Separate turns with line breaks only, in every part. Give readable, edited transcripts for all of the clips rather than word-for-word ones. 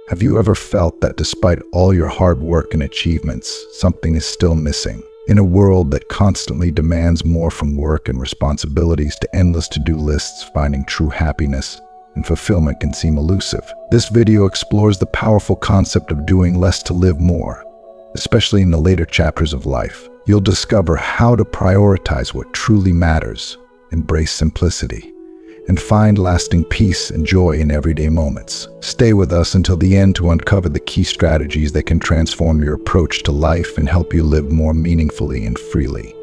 Have you ever felt that despite all your hard work and achievements, something is still missing? In a world that constantly demands more from work and responsibilities to endless to-do lists, finding true happiness and fulfillment can seem elusive. This video explores the powerful concept of doing less to live more. Especially in the later chapters of life, you'll discover how to prioritize what truly matters, embrace simplicity, and find lasting peace and joy in everyday moments. Stay with us until the end to uncover the key strategies that can transform your approach to life and help you live more meaningfully and freely.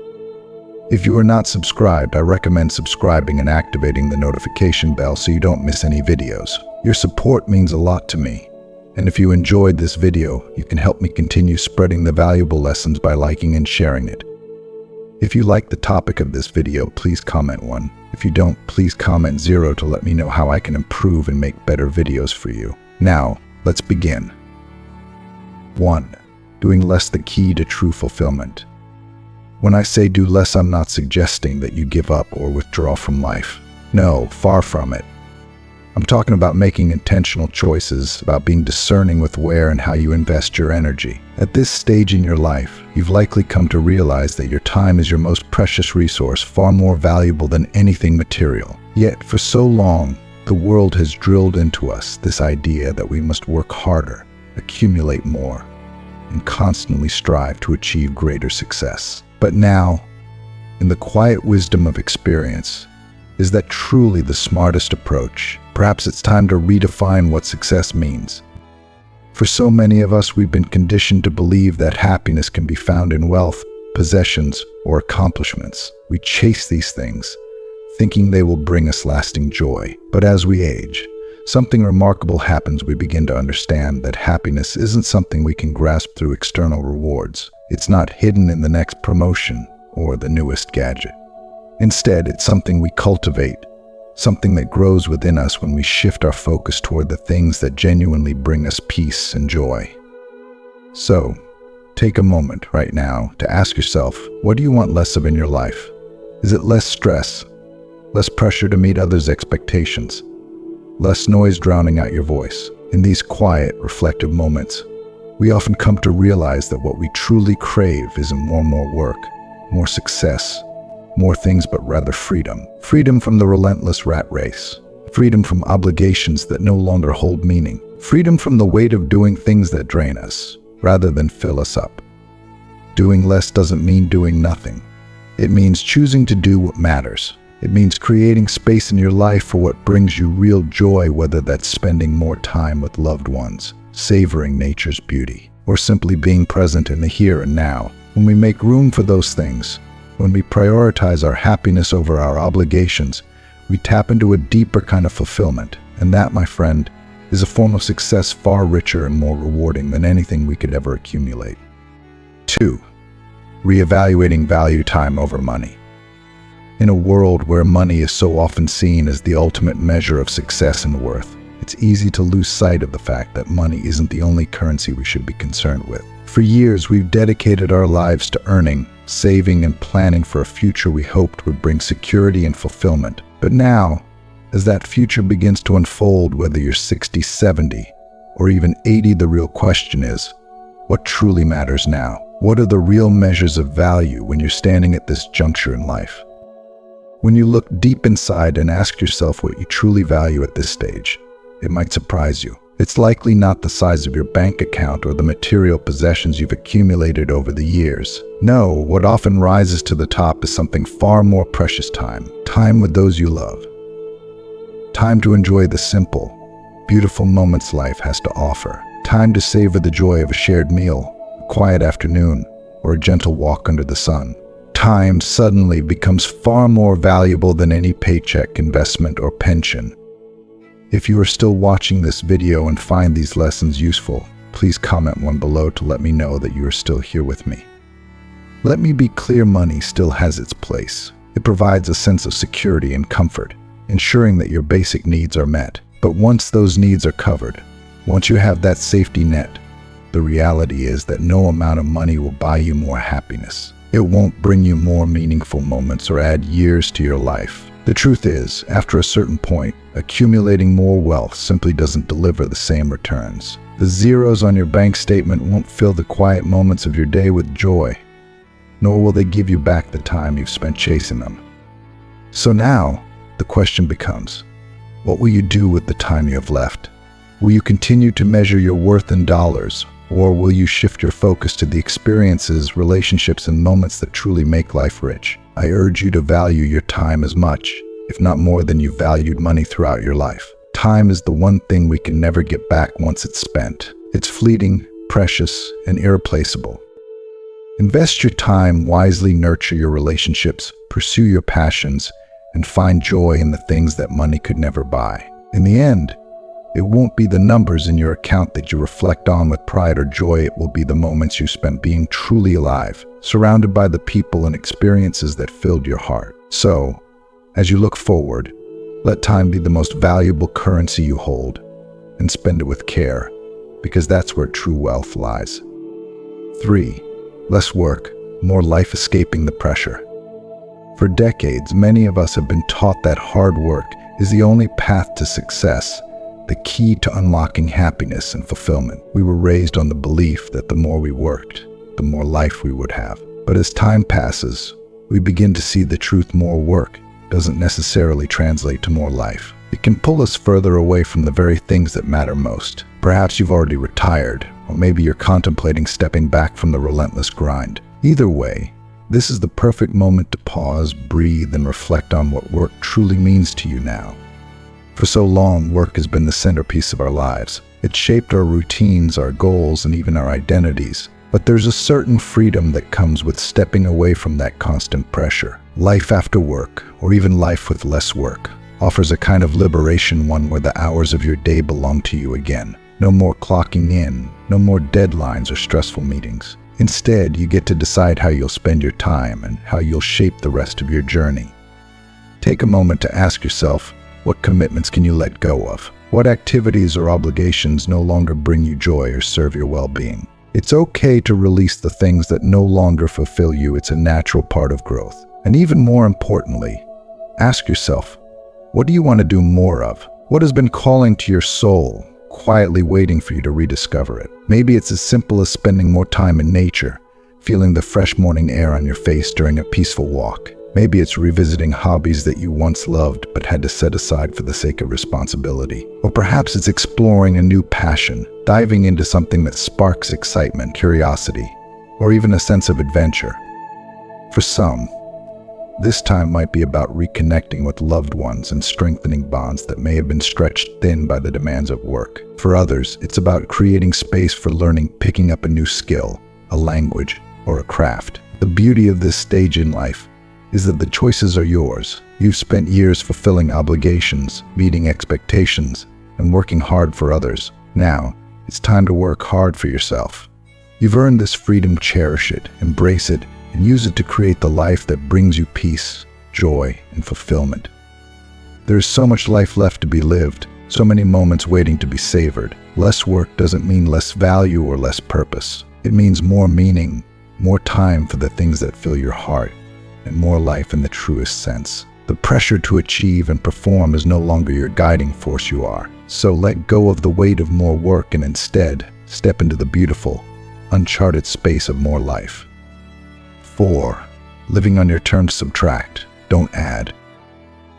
If you are not subscribed, I recommend subscribing and activating the notification bell so you don't miss any videos. Your support means a lot to me. And if you enjoyed this video, you can help me continue spreading the valuable lessons by liking and sharing it. If you like the topic of this video, please comment 1. If you don't, please comment 0 to let me know how I can improve and make better videos for you. Now, let's begin. 1. Doing less, the key to true fulfillment. When I say do less, I'm not suggesting that you give up or withdraw from life. No, far from it. I'm talking about making intentional choices, about being discerning with where and how you invest your energy. At this stage in your life, you've likely come to realize that your time is your most precious resource, far more valuable than anything material. Yet, for so long, the world has drilled into us this idea that we must work harder, accumulate more, and constantly strive to achieve greater success. But now, in the quiet wisdom of experience, is that truly the smartest approach? Perhaps it's time to redefine what success means. For so many of us, we've been conditioned to believe that happiness can be found in wealth, possessions, or accomplishments. We chase these things, thinking they will bring us lasting joy. But as we age, something remarkable happens. We begin to understand that happiness isn't something we can grasp through external rewards. It's not hidden in the next promotion or the newest gadget. Instead, it's something we cultivate, something that grows within us when we shift our focus toward the things that genuinely bring us peace and joy. So, take a moment right now to ask yourself, what do you want less of in your life? Is it less stress, less pressure to meet others' expectations, less noise drowning out your voice? In these quiet, reflective moments, we often come to realize that what we truly crave isn't more work, more success, more things, but rather freedom. Freedom from the relentless rat race. Freedom from obligations that no longer hold meaning. Freedom from the weight of doing things that drain us, rather than fill us up. Doing less doesn't mean doing nothing. It means choosing to do what matters. It means creating space in your life for what brings you real joy, whether that's spending more time with loved ones, savoring nature's beauty, or simply being present in the here and now. When we make room for those things, when we prioritize our happiness over our obligations, we tap into a deeper kind of fulfillment. And that, my friend, is a form of success far richer and more rewarding than anything we could ever accumulate. 2. Reevaluating value, time over money. In a world where money is so often seen as the ultimate measure of success and worth, it's easy to lose sight of the fact that money isn't the only currency we should be concerned with. For years, we've dedicated our lives to earning, saving, and planning for a future we hoped would bring security and fulfillment. But now, as that future begins to unfold, whether you're 60, 70, or even 80, the real question is, what truly matters now? What are the real measures of value when you're standing at this juncture in life? When you look deep inside and ask yourself what you truly value at this stage, it might surprise you. It's likely not the size of your bank account or the material possessions you've accumulated over the years. No, what often rises to the top is something far more precious: time. Time with those you love. Time to enjoy the simple, beautiful moments life has to offer. Time to savor the joy of a shared meal, a quiet afternoon, or a gentle walk under the sun. Time suddenly becomes far more valuable than any paycheck, investment, or pension. If you are still watching this video and find these lessons useful, please comment 1 below to let me know that you are still here with me. Let me be clear, money still has its place. It provides a sense of security and comfort, ensuring that your basic needs are met. But once those needs are covered, once you have that safety net, the reality is that no amount of money will buy you more happiness. It won't bring you more meaningful moments or add years to your life. The truth is, after a certain point, accumulating more wealth simply doesn't deliver the same returns. The zeros on your bank statement won't fill the quiet moments of your day with joy, nor will they give you back the time you've spent chasing them. So now, the question becomes, what will you do with the time you have left? Will you continue to measure your worth in dollars, or will you shift your focus to the experiences, relationships, and moments that truly make life rich? I urge you to value your time as much, if not more than you valued money throughout your life. Time is the one thing we can never get back once it's spent. It's fleeting, precious, and irreplaceable. Invest your time wisely, nurture your relationships, pursue your passions, and find joy in the things that money could never buy. In the end, it won't be the numbers in your account that you reflect on with pride or joy. It will be the moments you spent being truly alive, surrounded by the people and experiences that filled your heart. So, as you look forward, let time be the most valuable currency you hold, and spend it with care, because that's where true wealth lies. 3. Less work, more life, escaping the pressure. For decades, many of us have been taught that hard work is the only path to success, the key to unlocking happiness and fulfillment. We were raised on the belief that the more we worked, the more life we would have. But as time passes, we begin to see the truth: more work doesn't necessarily translate to more life. It can pull us further away from the very things that matter most. Perhaps you've already retired, or maybe you're contemplating stepping back from the relentless grind. Either way, this is the perfect moment to pause, breathe, and reflect on what work truly means to you now. For so long, work has been the centerpiece of our lives. It shaped our routines, our goals, and even our identities. But there's a certain freedom that comes with stepping away from that constant pressure. Life after work, or even life with less work, offers a kind of liberation, one where the hours of your day belong to you again. No more clocking in, no more deadlines or stressful meetings. Instead, you get to decide how you'll spend your time and how you'll shape the rest of your journey. Take a moment to ask yourself, what commitments can you let go of? What activities or obligations no longer bring you joy or serve your well-being? It's okay to release the things that no longer fulfill you. It's a natural part of growth. And even more importantly, ask yourself, what do you want to do more of? What has been calling to your soul, quietly waiting for you to rediscover it? Maybe it's as simple as spending more time in nature, feeling the fresh morning air on your face during a peaceful walk. Maybe it's revisiting hobbies that you once loved but had to set aside for the sake of responsibility. Or perhaps it's exploring a new passion, diving into something that sparks excitement, curiosity, or even a sense of adventure. For some, this time might be about reconnecting with loved ones and strengthening bonds that may have been stretched thin by the demands of work. For others, it's about creating space for learning, picking up a new skill, a language, or a craft. The beauty of this stage in life is that the choices are yours. You've spent years fulfilling obligations, meeting expectations, and working hard for others. Now, it's time to work hard for yourself. You've earned this freedom. Cherish it, embrace it, and use it to create the life that brings you peace, joy, and fulfillment. There's so much life left to be lived, so many moments waiting to be savored. Less work doesn't mean less value or less purpose. It means more meaning, more time for the things that fill your heart, and more life in the truest sense. The pressure to achieve and perform is no longer your guiding force. You are. So let go of the weight of more work and instead step into the beautiful, uncharted space of more life. 4. Living on your terms. Subtract, don't add.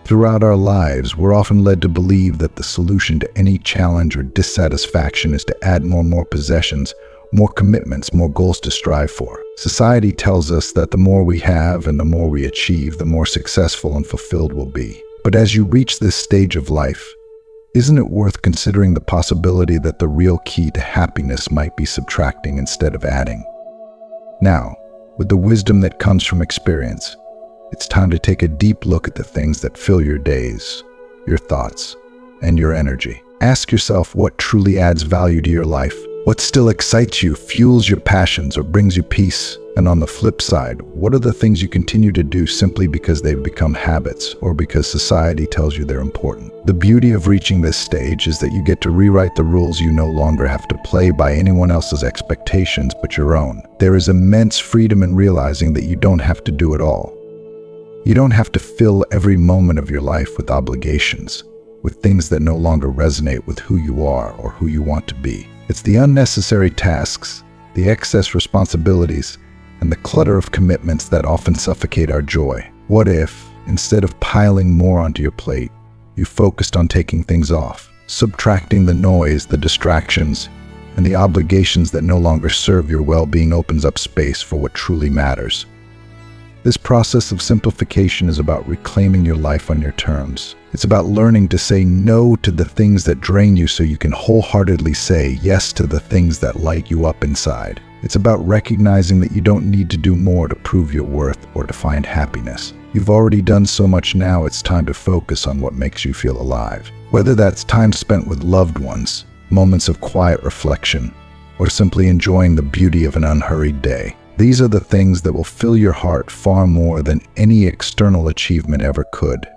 Throughout our lives, we're often led to believe that the solution to any challenge or dissatisfaction is to add more possessions, more commitments, more goals to strive for. Society tells us that the more we have and the more we achieve, the more successful and fulfilled we'll be. But as you reach this stage of life, isn't it worth considering the possibility that the real key to happiness might be subtracting instead of adding? Now, with the wisdom that comes from experience, it's time to take a deep look at the things that fill your days, your thoughts, and your energy. Ask yourself what truly adds value to your life. What still excites you, fuels your passions, or brings you peace? And on the flip side, what are the things you continue to do simply because they've become habits or because society tells you they're important? The beauty of reaching this stage is that you get to rewrite the rules. You no longer have to play by anyone else's expectations but your own. There is immense freedom in realizing that you don't have to do it all. You don't have to fill every moment of your life with obligations, with things that no longer resonate with who you are or who you want to be. It's the unnecessary tasks, the excess responsibilities, and the clutter of commitments that often suffocate our joy. What if, instead of piling more onto your plate, you focused on taking things off, subtracting the noise, the distractions, and the obligations that no longer serve your well-being opens up space for what truly matters. This process of simplification is about reclaiming your life on your terms. It's about learning to say no to the things that drain you so you can wholeheartedly say yes to the things that light you up inside. It's about recognizing that you don't need to do more to prove your worth or to find happiness. You've already done so much now, it's time to focus on what makes you feel alive. Whether that's time spent with loved ones, moments of quiet reflection, or simply enjoying the beauty of an unhurried day. These are the things that will fill your heart far more than any external achievement ever could.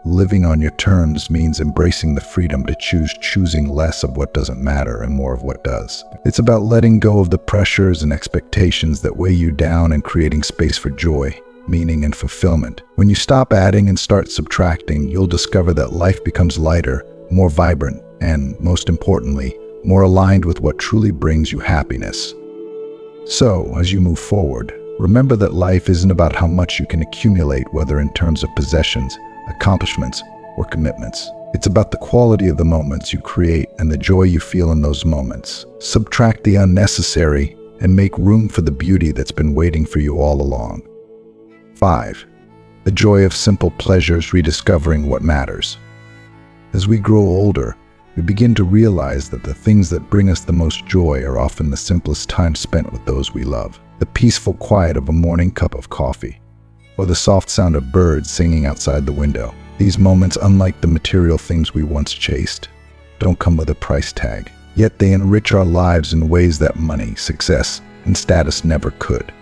Living on your terms means embracing the freedom to choosing less of what doesn't matter and more of what does. It's about letting go of the pressures and expectations that weigh you down and creating space for joy, meaning, and fulfillment. When you stop adding and start subtracting, you'll discover that life becomes lighter, more vibrant, and, most importantly, more aligned with what truly brings you happiness. So, as you move forward, remember that life isn't about how much you can accumulate, whether in terms of possessions, accomplishments, or commitments. It's about the quality of the moments you create and the joy you feel in those moments. Subtract the unnecessary and make room for the beauty that's been waiting for you all along. 5. The joy of simple pleasures, rediscovering what matters. As we grow older, we begin to realize that the things that bring us the most joy are often the simplest time spent with those we love. The peaceful quiet of a morning cup of coffee, or the soft sound of birds singing outside the window. These moments, unlike the material things we once chased, don't come with a price tag. Yet they enrich our lives in ways that money, success, and status never could.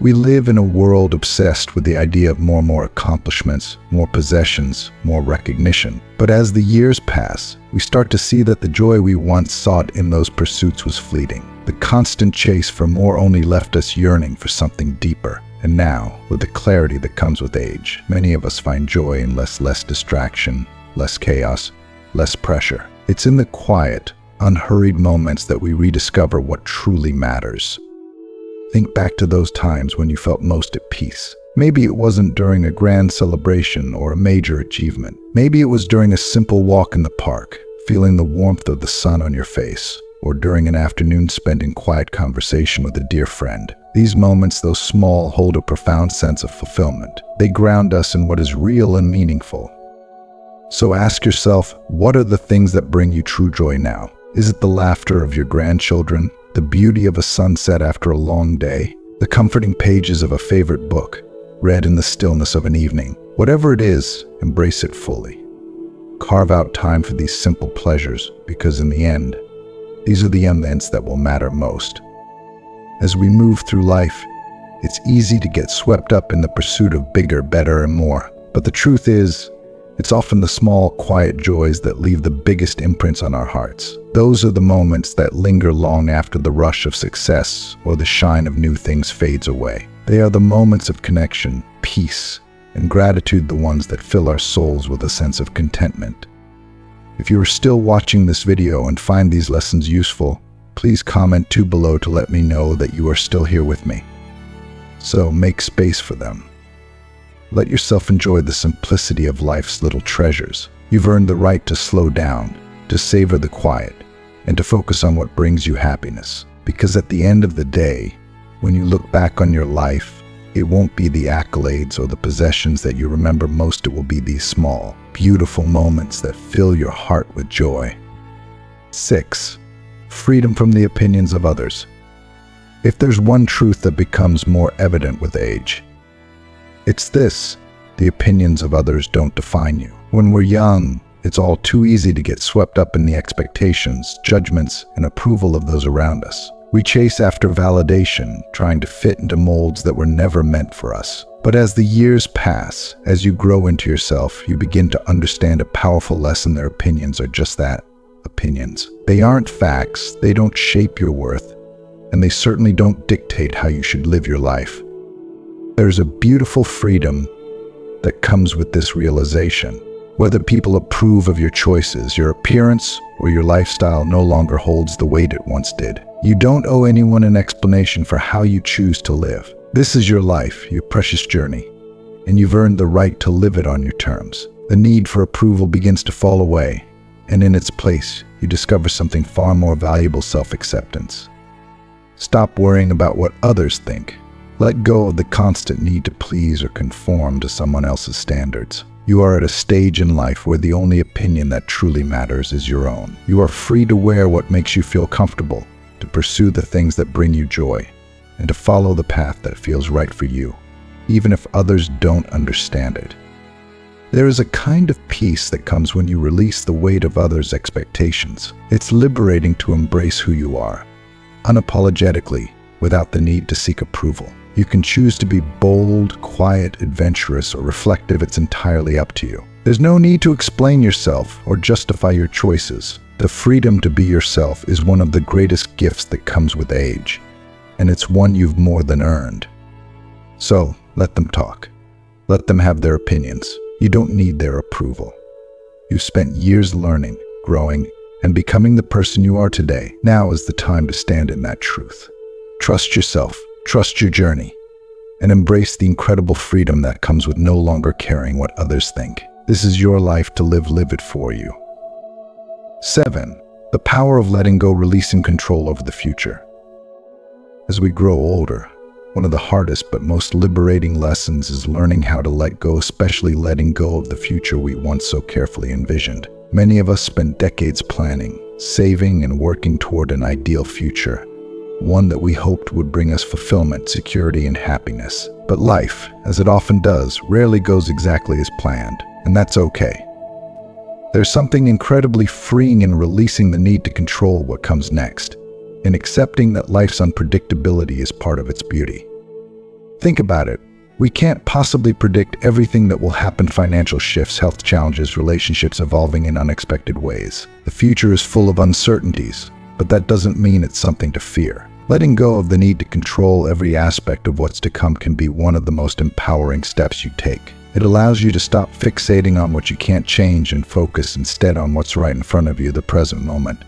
We live in a world obsessed with the idea of more accomplishments, more possessions, more recognition. But as the years pass, we start to see that the joy we once sought in those pursuits was fleeting. The constant chase for more only left us yearning for something deeper. And now, with the clarity that comes with age, many of us find joy in less distraction, less chaos, less pressure. It's in the quiet, unhurried moments that we rediscover what truly matters. Think back to those times when you felt most at peace. Maybe it wasn't during a grand celebration or a major achievement. Maybe it was during a simple walk in the park, feeling the warmth of the sun on your face, or during an afternoon spent in quiet conversation with a dear friend. These moments, though small, hold a profound sense of fulfillment. They ground us in what is real and meaningful. So ask yourself, what are the things that bring you true joy now? Is it the laughter of your grandchildren, the beauty of a sunset after a long day, the comforting pages of a favorite book, read in the stillness of an evening? Whatever it is, embrace it fully. Carve out time for these simple pleasures, because in the end, these are the events that will matter most. As we move through life, it's easy to get swept up in the pursuit of bigger, better, and more. But the truth is, it's often the small, quiet joys that leave the biggest imprints on our hearts. Those are the moments that linger long after the rush of success or the shine of new things fades away. They are the moments of connection, peace, and gratitude, the ones that fill our souls with a sense of contentment. If you are still watching this video and find these lessons useful, please comment below to let me know that you are still here with me. So make space for them. Let yourself enjoy the simplicity of life's little treasures. You've earned the right to slow down, to savor the quiet, and to focus on what brings you happiness. Because at the end of the day, when you look back on your life, it won't be the accolades or the possessions that you remember most. It will be these small, beautiful moments that fill your heart with joy. 6. Freedom from the opinions of others. If there's one truth that becomes more evident with age, it's this: the opinions of others don't define you. When we're young, it's all too easy to get swept up in the expectations, judgments, and approval of those around us. We chase after validation, trying to fit into molds that were never meant for us. But as the years pass, as you grow into yourself, you begin to understand a powerful lesson: their opinions are just that, opinions. They aren't facts, they don't shape your worth, and they certainly don't dictate how you should live your life. There's a beautiful freedom that comes with this realization. Whether people approve of your choices, your appearance, or your lifestyle no longer holds the weight it once did. You don't owe anyone an explanation for how you choose to live. This is your life, your precious journey, and you've earned the right to live it on your terms. The need for approval begins to fall away, and in its place, you discover something far more valuable: self-acceptance. Stop worrying about what others think. Let go of the constant need to please or conform to someone else's standards. You are at a stage in life where the only opinion that truly matters is your own. You are free to wear what makes you feel comfortable, to pursue the things that bring you joy, and to follow the path that feels right for you, even if others don't understand it. There is a kind of peace that comes when you release the weight of others' expectations. It's liberating to embrace who you are, unapologetically, without the need to seek approval. You can choose to be bold, quiet, adventurous, or reflective. It's entirely up to you. There's no need to explain yourself or justify your choices. The freedom to be yourself is one of the greatest gifts that comes with age, and it's one you've more than earned. So, let them talk. Let them have their opinions. You don't need their approval. You've spent years learning, growing, and becoming the person you are today. Now is the time to stand in that truth. Trust yourself, trust your journey, and embrace the incredible freedom that comes with no longer caring what others think. This is your life to live. Live it for you. 7. The power of letting go, releasing control over the future. As we grow older, one of the hardest but most liberating lessons is learning how to let go, especially letting go of the future we once so carefully envisioned. Many of us spent decades planning, saving, and working toward an ideal future, one that we hoped would bring us fulfillment, security, and happiness. But life, as it often does, rarely goes exactly as planned, and that's okay. There's something incredibly freeing in releasing the need to control what comes next, in accepting that life's unpredictability is part of its beauty. Think about it. We can't possibly predict everything that will happen: financial shifts, health challenges, relationships evolving in unexpected ways. The future is full of uncertainties, but that doesn't mean it's something to fear. Letting go of the need to control every aspect of what's to come can be one of the most empowering steps you take. It allows you to stop fixating on what you can't change and focus instead on what's right in front of you, the present moment.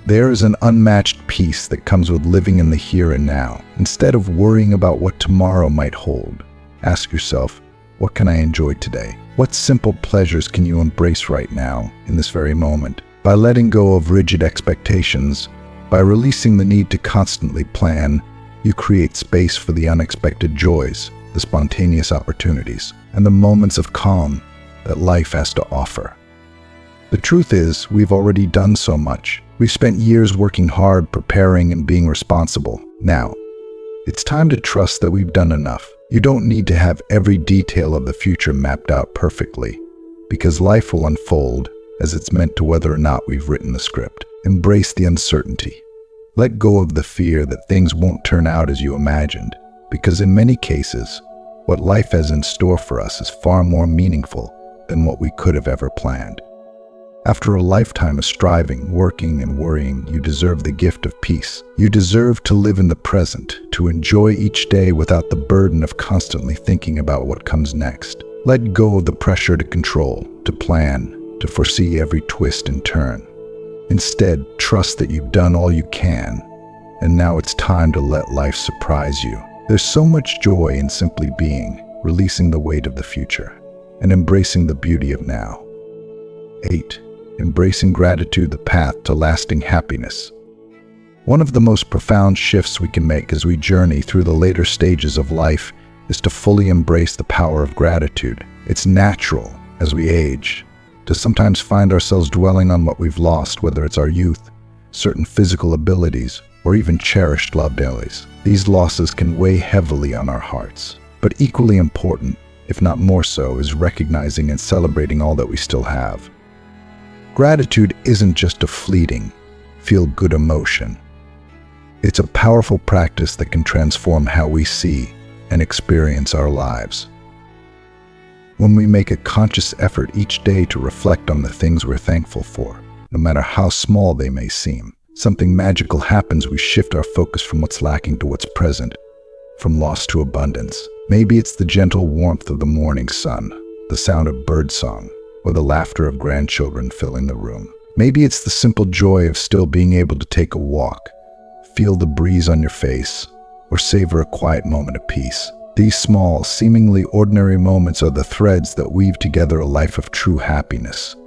There is an unmatched peace that comes with living in the here and now. Instead of worrying about what tomorrow might hold, ask yourself, what can I enjoy today? What simple pleasures can you embrace right now, in this very moment? By letting go of rigid expectations, by releasing the need to constantly plan, you create space for the unexpected joys, the spontaneous opportunities, and the moments of calm that life has to offer. The truth is, we've already done so much. We've spent years working hard, preparing, and being responsible. Now, it's time to trust that we've done enough. You don't need to have every detail of the future mapped out perfectly, because life will unfold as it's meant to, whether or not we've written the script. Embrace the uncertainty. Let go of the fear that things won't turn out as you imagined, because in many cases, what life has in store for us is far more meaningful than what we could have ever planned. After a lifetime of striving, working, and worrying, you deserve the gift of peace. You deserve to live in the present, to enjoy each day without the burden of constantly thinking about what comes next. Let go of the pressure to control, to plan, to foresee every twist and turn. Instead, trust that you've done all you can, and now it's time to let life surprise you. There's so much joy in simply being, releasing the weight of the future, and embracing the beauty of now. 8. Embracing gratitude, the path to lasting happiness. One of the most profound shifts we can make as we journey through the later stages of life is to fully embrace the power of gratitude. It's natural, as we age, to sometimes find ourselves dwelling on what we've lost, whether it's our youth, certain physical abilities, or even cherished loved days. These losses can weigh heavily on our hearts. But equally important, if not more so, is recognizing and celebrating all that we still have. Gratitude isn't just a fleeting, feel-good emotion. It's a powerful practice that can transform how we see and experience our lives. When we make a conscious effort each day to reflect on the things we're thankful for, no matter how small they may seem, something magical happens. We shift our focus from what's lacking to what's present, from loss to abundance. Maybe it's the gentle warmth of the morning sun, the sound of birdsong, or the laughter of grandchildren filling the room. Maybe it's the simple joy of still being able to take a walk, feel the breeze on your face, or savor a quiet moment of peace. These small, seemingly ordinary moments are the threads that weave together a life of true happiness.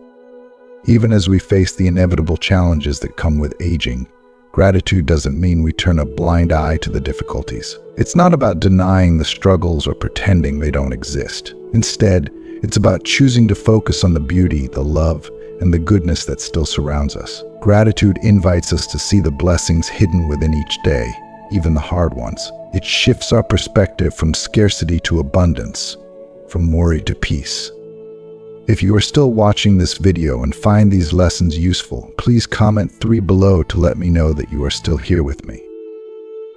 Even as we face the inevitable challenges that come with aging, gratitude doesn't mean we turn a blind eye to the difficulties. It's not about denying the struggles or pretending they don't exist. Instead, it's about choosing to focus on the beauty, the love, and the goodness that still surrounds us. Gratitude invites us to see the blessings hidden within each day, even the hard ones. It shifts our perspective from scarcity to abundance, from worry to peace. If you are still watching this video and find these lessons useful, please comment 3 below to let me know that you are still here with me.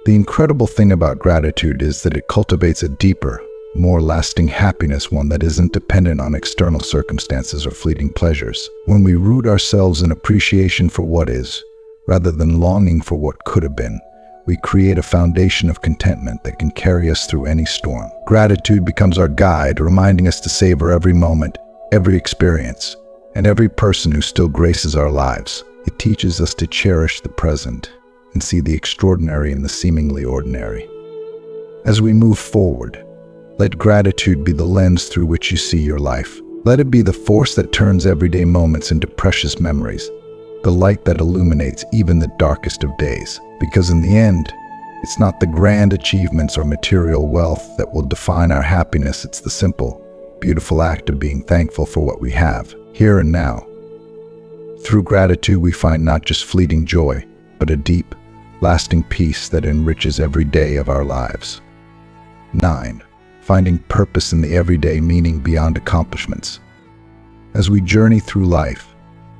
The incredible thing about gratitude is that it cultivates a deeper, more lasting happiness, one that isn't dependent on external circumstances or fleeting pleasures. When we root ourselves in appreciation for what is, rather than longing for what could have been, we create a foundation of contentment that can carry us through any storm. Gratitude becomes our guide, reminding us to savor every moment, every experience, and every person who still graces our lives. It teaches us to cherish the present and see the extraordinary in the seemingly ordinary. As we move forward, let gratitude be the lens through which you see your life. Let it be the force that turns everyday moments into precious memories, the light that illuminates even the darkest of days. Because in the end, it's not the grand achievements or material wealth that will define our happiness. It's the simple, beautiful act of being thankful for what we have, here and now. Through gratitude, we find not just fleeting joy, but a deep, lasting peace that enriches every day of our lives. 9. Finding purpose in the everyday, meaning beyond accomplishments. As we journey through life,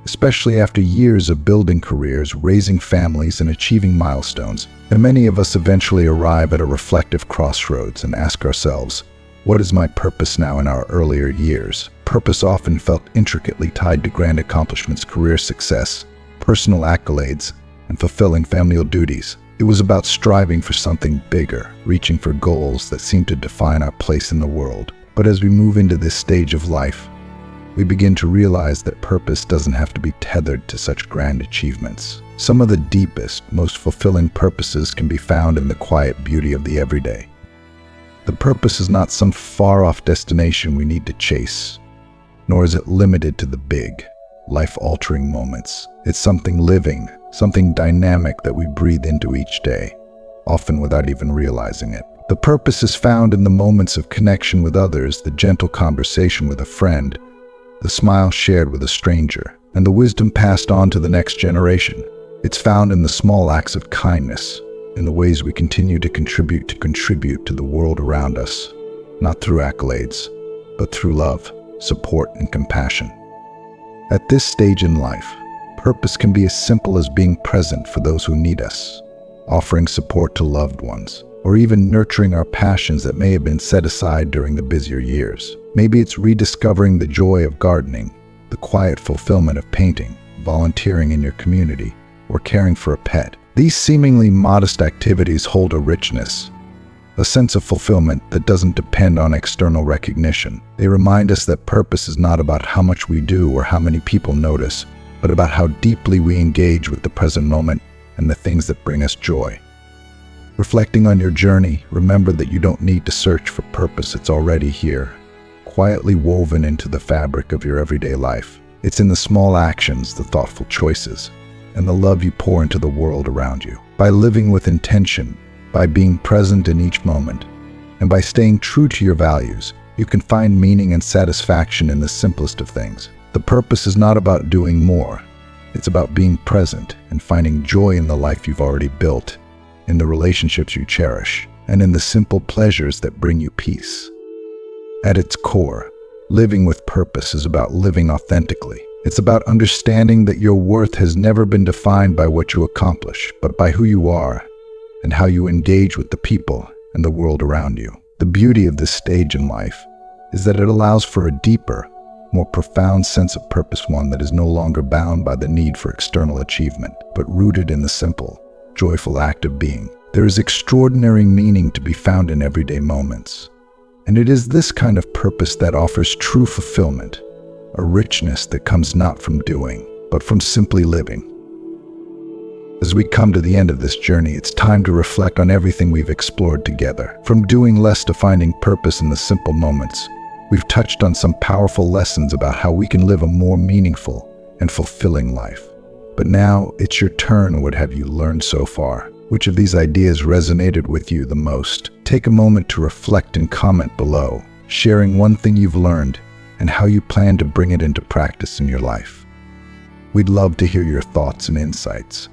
especially after years of building careers, raising families, and achieving milestones, and many of us eventually arrive at a reflective crossroads and ask ourselves, what is my purpose now? In our earlier years, purpose often felt intricately tied to grand accomplishments, career success, personal accolades, and fulfilling familial duties. It was about striving for something bigger, reaching for goals that seemed to define our place in the world. But as we move into this stage of life, we begin to realize that purpose doesn't have to be tethered to such grand achievements. Some of the deepest, most fulfilling purposes can be found in the quiet beauty of the everyday. The purpose is not some far-off destination we need to chase, nor is it limited to the big, life-altering moments. It's something living, something dynamic that we breathe into each day, often without even realizing it. The purpose is found in the moments of connection with others, the gentle conversation with a friend, the smile shared with a stranger, and the wisdom passed on to the next generation. It's found in the small acts of kindness, in the ways we continue to contribute to the world around us, not through accolades, but through love, support, and compassion. At this stage in life, purpose can be as simple as being present for those who need us, offering support to loved ones, or even nurturing our passions that may have been set aside during the busier years. Maybe it's rediscovering the joy of gardening, the quiet fulfillment of painting, volunteering in your community, or caring for a pet. These seemingly modest activities hold a richness, a sense of fulfillment that doesn't depend on external recognition. They remind us that purpose is not about how much we do or how many people notice, but about how deeply we engage with the present moment and the things that bring us joy. Reflecting on your journey, remember that you don't need to search for purpose. It's already here, quietly woven into the fabric of your everyday life. It's in the small actions, the thoughtful choices, and the love you pour into the world around you. By living with intention, by being present in each moment, and by staying true to your values, you can find meaning and satisfaction in the simplest of things. The purpose is not about doing more. It's about being present and finding joy in the life you've already built, in the relationships you cherish, and in the simple pleasures that bring you peace. At its core, living with purpose is about living authentically. It's about understanding that your worth has never been defined by what you accomplish, but by who you are and how you engage with the people and the world around you. The beauty of this stage in life is that it allows for a deeper, more profound sense of purpose, one that is no longer bound by the need for external achievement, but rooted in the simple, joyful act of being. There is extraordinary meaning to be found in everyday moments, And it is this kind of purpose that offers true fulfillment, a richness that comes not from doing, but from simply living. As we come to the end of this journey, it's time to reflect on everything we've explored together. From doing less to finding purpose in the simple moments, we've touched on some powerful lessons about how we can live a more meaningful and fulfilling life. But now it's your turn. What have you learned so far? Which of these ideas resonated with you the most? Take a moment to reflect and comment below, sharing one thing you've learned and how you plan to bring it into practice in your life. We'd love to hear your thoughts and insights.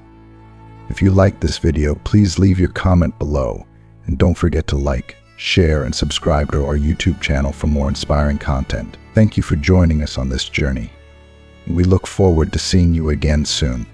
If you liked this video, please leave your comment below, and don't forget to like, share, and subscribe to our YouTube channel for more inspiring content. Thank you for joining us on this journey, and we look forward to seeing you again soon.